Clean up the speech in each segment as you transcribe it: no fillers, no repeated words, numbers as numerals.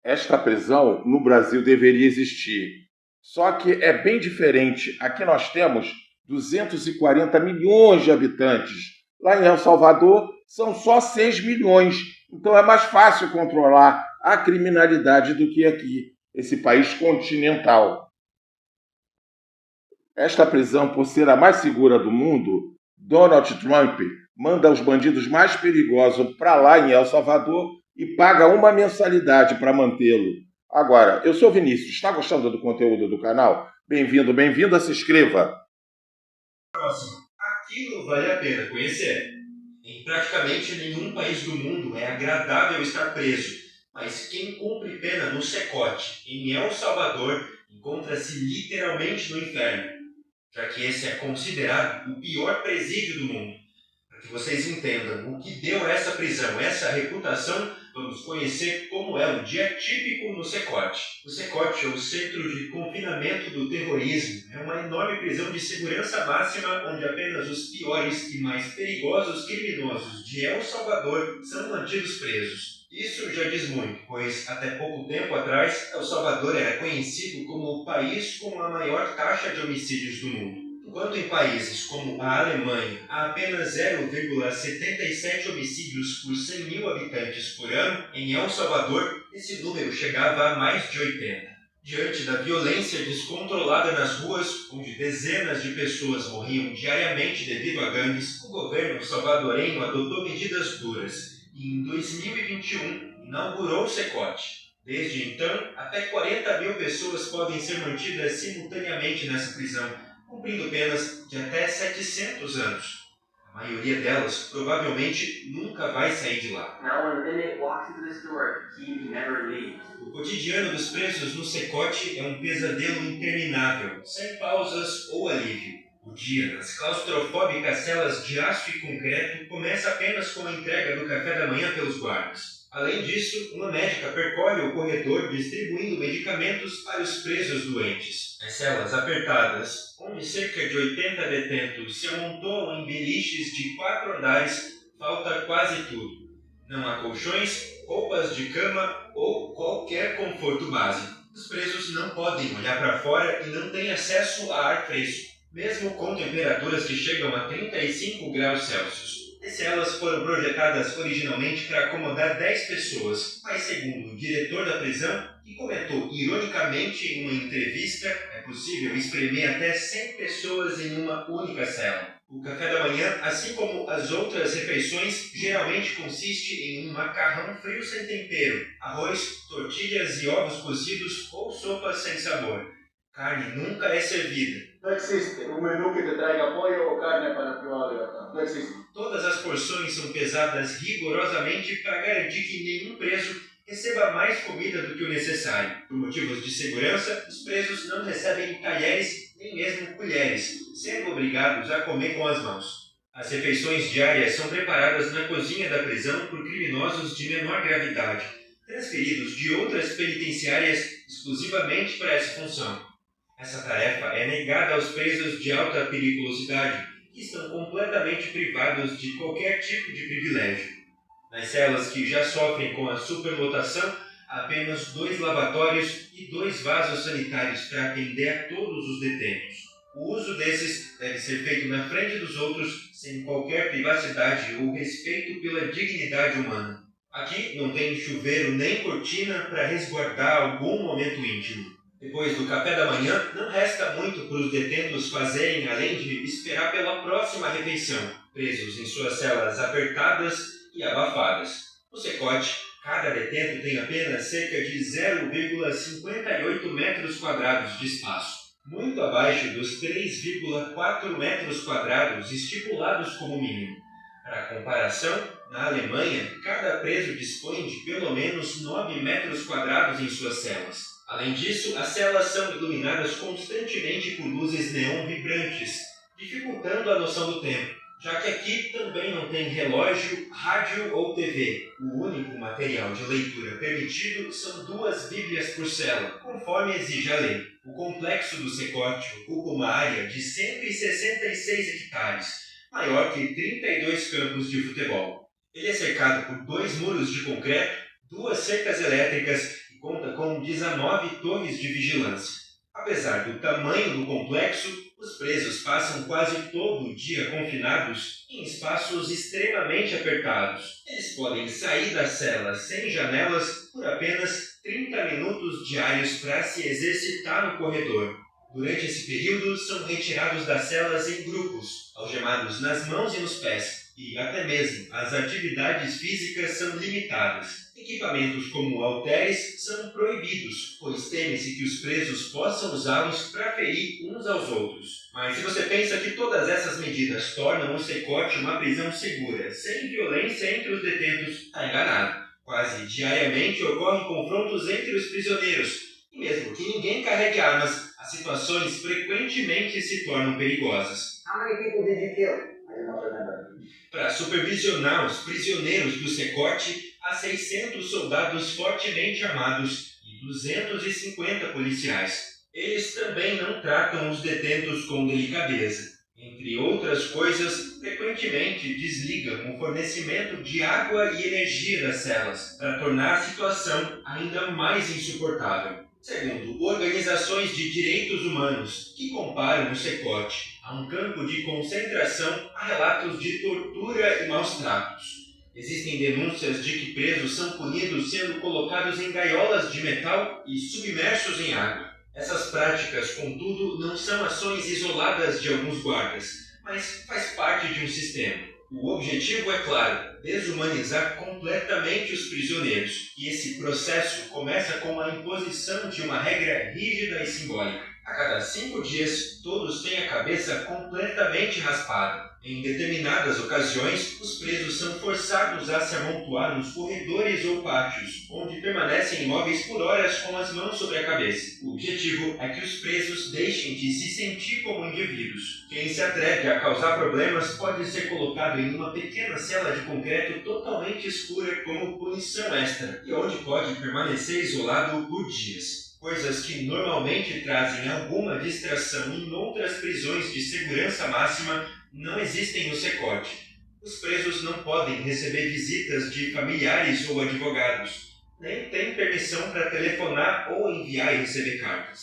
Esta prisão no Brasil deveria existir. Só que é bem diferente. Aqui nós temos 240 milhões de habitantes. Lá em El Salvador são só 6 milhões. Então é mais fácil controlar a criminalidade do que aqui, esse país continental. Esta prisão, por ser a mais segura do mundo, Donald Trump manda os bandidos mais perigosos para lá em El Salvador e paga uma mensalidade para mantê-lo. Agora, eu sou Vinícius, está gostando do conteúdo do canal? Bem-vindo, bem-vinda, se inscreva. Próximo. Aquilo vale a pena conhecer. Em praticamente nenhum país do mundo é agradável estar preso, mas quem cumpre pena no Secote, em El Salvador, encontra-se literalmente no inferno, já que esse é considerado o pior presídio do mundo. Para que vocês entendam o que deu a essa prisão, essa reputação, vamos conhecer como é um dia típico no Secote. O Secote, é o Centro de Confinamento do Terrorismo, é uma enorme prisão de segurança máxima onde apenas os piores e mais perigosos criminosos de El Salvador são mantidos presos. Isso já diz muito, pois até pouco tempo atrás, El Salvador era conhecido como o país com a maior taxa de homicídios do mundo. Enquanto em países como a Alemanha há apenas 0,77 homicídios por 100 mil habitantes por ano, em El Salvador esse número chegava a mais de 80. Diante da violência descontrolada nas ruas, onde dezenas de pessoas morriam diariamente devido a gangues, o governo salvadorenho adotou medidas duras e em 2021 inaugurou o Secote. Desde então, até 40 mil pessoas podem ser mantidas simultaneamente nessa prisão, cumprindo penas de até 700 anos. A maioria delas provavelmente nunca vai sair de lá. O cotidiano dos presos no Secote é um pesadelo interminável, sem pausas ou alívio. O dia nas claustrofóbicas celas de aço e concreto começa apenas com a entrega do café da manhã pelos guardas. Além disso, uma médica percorre o corredor distribuindo medicamentos para os presos doentes. As celas apertadas, onde cerca de 80 detentos se amontoam em beliches de 4 andares, falta quase tudo. Não há colchões, roupas de cama ou qualquer conforto básico. Os presos não podem olhar para fora e não têm acesso a ar fresco, mesmo com temperaturas que chegam a 35 graus Celsius. As celas foram projetadas originalmente para acomodar 10 pessoas, mas segundo o diretor da prisão, que comentou ironicamente em uma entrevista, é possível espremer até 100 pessoas em uma única cela. O café da manhã, assim como as outras refeições, geralmente consiste em um macarrão frio sem tempero, arroz, tortilhas e ovos cozidos ou sopas sem sabor. Carne nunca é servida. Não existe um menu que te traga pollo ou carne para più alta. Não existe. Todas as porções são pesadas rigorosamente para garantir que nenhum preso receba mais comida do que o necessário. Por motivos de segurança, os presos não recebem talheres nem mesmo colheres, sendo obrigados a comer com as mãos. As refeições diárias são preparadas na cozinha da prisão por criminosos de menor gravidade, transferidos de outras penitenciárias exclusivamente para essa função. Essa tarefa é negada aos presos de alta periculosidade, que estão completamente privados de qualquer tipo de privilégio. Nas celas que já sofrem com a superlotação, há apenas 2 lavatórios e 2 vasos sanitários para atender a todos os detentos. O uso desses deve ser feito na frente dos outros, sem qualquer privacidade ou respeito pela dignidade humana. Aqui não tem chuveiro nem cortina para resguardar algum momento íntimo. Depois do café da manhã, não resta muito para os detentos fazerem além de esperar pela próxima refeição, presos em suas celas apertadas e abafadas. No Secote, cada detento tem apenas cerca de 0,58 metros quadrados de espaço, muito abaixo dos 3,4 metros quadrados estipulados como mínimo. Para comparação, na Alemanha, cada preso dispõe de pelo menos 9 metros quadrados em suas celas. Além disso, as celas são iluminadas constantemente por luzes neon vibrantes, dificultando a noção do tempo, já que aqui também não tem relógio, rádio ou TV. O único material de leitura permitido são 2 bíblias por cela, conforme exige a lei. O complexo do Secote ocupa uma área de 166 hectares, maior que 32 campos de futebol. Ele é cercado por 2 muros de concreto, 2 cercas elétricas e conta com 19 torres de vigilância. Apesar do tamanho do complexo, os presos passam quase todo o dia confinados em espaços extremamente apertados. Eles podem sair da cela sem janelas por apenas 30 minutos diários para se exercitar no corredor. Durante esse período, são retirados das celas em grupos, algemados nas mãos e nos pés, e até mesmo as atividades físicas são limitadas. Equipamentos como halteres são proibidos, pois teme-se que os presos possam usá-los para ferir uns aos outros. Mas se você pensa que todas essas medidas tornam o Secote uma prisão segura, sem violência entre os detentos, está enganado. Quase diariamente ocorrem confrontos entre os prisioneiros, e mesmo que ninguém carregue armas, as situações frequentemente se tornam perigosas. How many people did you kill? I do not remember. Para supervisionar os prisioneiros do Secote, há 600 soldados fortemente armados e 250 policiais. Eles também não tratam os detentos com delicadeza. Entre outras coisas, frequentemente desligam o fornecimento de água e energia das celas, para tornar a situação ainda mais insuportável. Segundo organizações de direitos humanos que comparam o Secote a um campo de concentração, há relatos de tortura e maus tratos. Existem denúncias de que presos são punidos sendo colocados em gaiolas de metal e submersos em água. Essas práticas, contudo, não são ações isoladas de alguns guardas, mas faz parte de um sistema. O objetivo é claro, desumanizar completamente os prisioneiros, e esse processo começa com a imposição de uma regra rígida e simbólica. A cada 5 dias, todos têm a cabeça completamente raspada. Em determinadas ocasiões, os presos são forçados a se amontoar nos corredores ou pátios, onde permanecem imóveis por horas com as mãos sobre a cabeça. O objetivo é que os presos deixem de se sentir como indivíduos. Quem se atreve a causar problemas pode ser colocado em uma pequena cela de concreto totalmente escura como punição extra, e onde pode permanecer isolado por dias. Coisas que normalmente trazem alguma distração em outras prisões de segurança máxima não existem no Secote. Os presos não podem receber visitas de familiares ou advogados, nem têm permissão para telefonar ou enviar e receber cartas.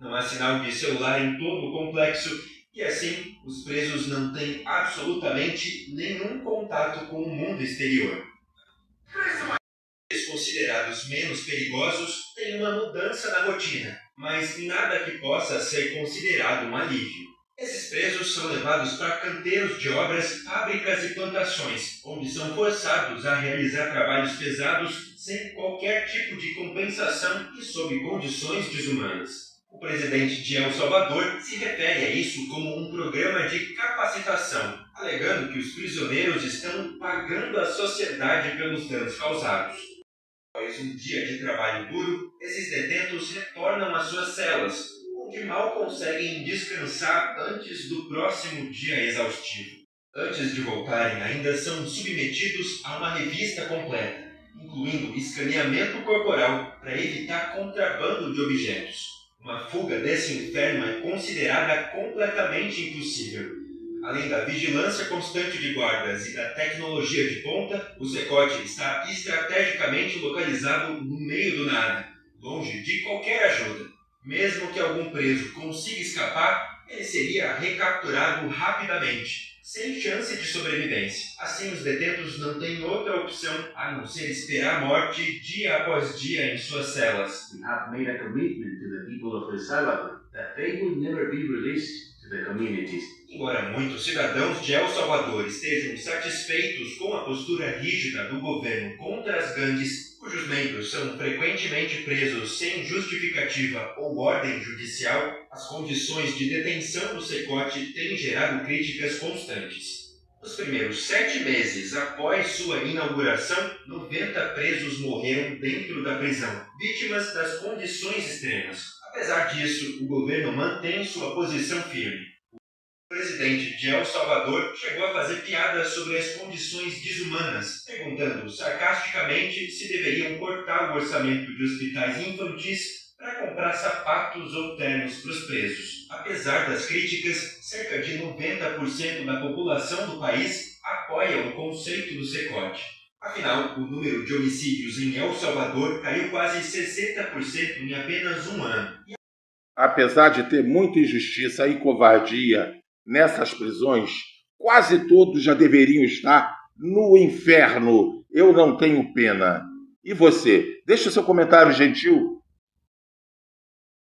Não há sinal de celular em todo o complexo e, assim, os presos não têm absolutamente nenhum contato com o mundo exterior. Os considerados menos perigosos têm uma mudança na rotina, mas nada que possa ser considerado um alívio. Esses presos são levados para canteiros de obras, fábricas e plantações, onde são forçados a realizar trabalhos pesados sem qualquer tipo de compensação e sob condições desumanas. O presidente de El Salvador se refere a isso como um programa de capacitação, alegando que os prisioneiros estão pagando à sociedade pelos danos causados. Após um dia de trabalho duro, esses detentos retornam às suas celas, onde mal conseguem descansar antes do próximo dia exaustivo. Antes de voltarem, ainda são submetidos a uma revista completa, incluindo escaneamento corporal para evitar contrabando de objetos. Uma fuga desse inferno é considerada completamente impossível. Além da vigilância constante de guardas e da tecnologia de ponta, o Secote está estrategicamente localizado no meio do nada, longe de qualquer ajuda. Mesmo que algum preso consiga escapar, ele seria recapturado rapidamente, sem chance de sobrevivência. Assim, os detentos não têm outra opção a não ser esperar a morte dia após dia em suas celas. We have made a commitment to the people of El Salvador that they will never be released to the communities. Embora muitos cidadãos de El Salvador estejam satisfeitos com a postura rígida do governo contra as gangues, cujos membros são frequentemente presos sem justificativa ou ordem judicial, as condições de detenção do Secote têm gerado críticas constantes. Nos primeiros 7 meses após sua inauguração, 90 presos morreram dentro da prisão, vítimas das condições extremas. Apesar disso, o governo mantém sua posição firme. O presidente de El Salvador chegou a fazer piadas sobre as condições desumanas, perguntando sarcasticamente se deveriam cortar o orçamento de hospitais infantis para comprar sapatos ou ternos para os presos. Apesar das críticas, cerca de 90% da população do país apoia o conceito do Secote. Afinal, o número de homicídios em El Salvador caiu quase 60% em apenas um ano. Apesar de ter muita injustiça e covardia nessas prisões, quase todos já deveriam estar no inferno. Eu não tenho pena. E você? Deixe o seu comentário gentil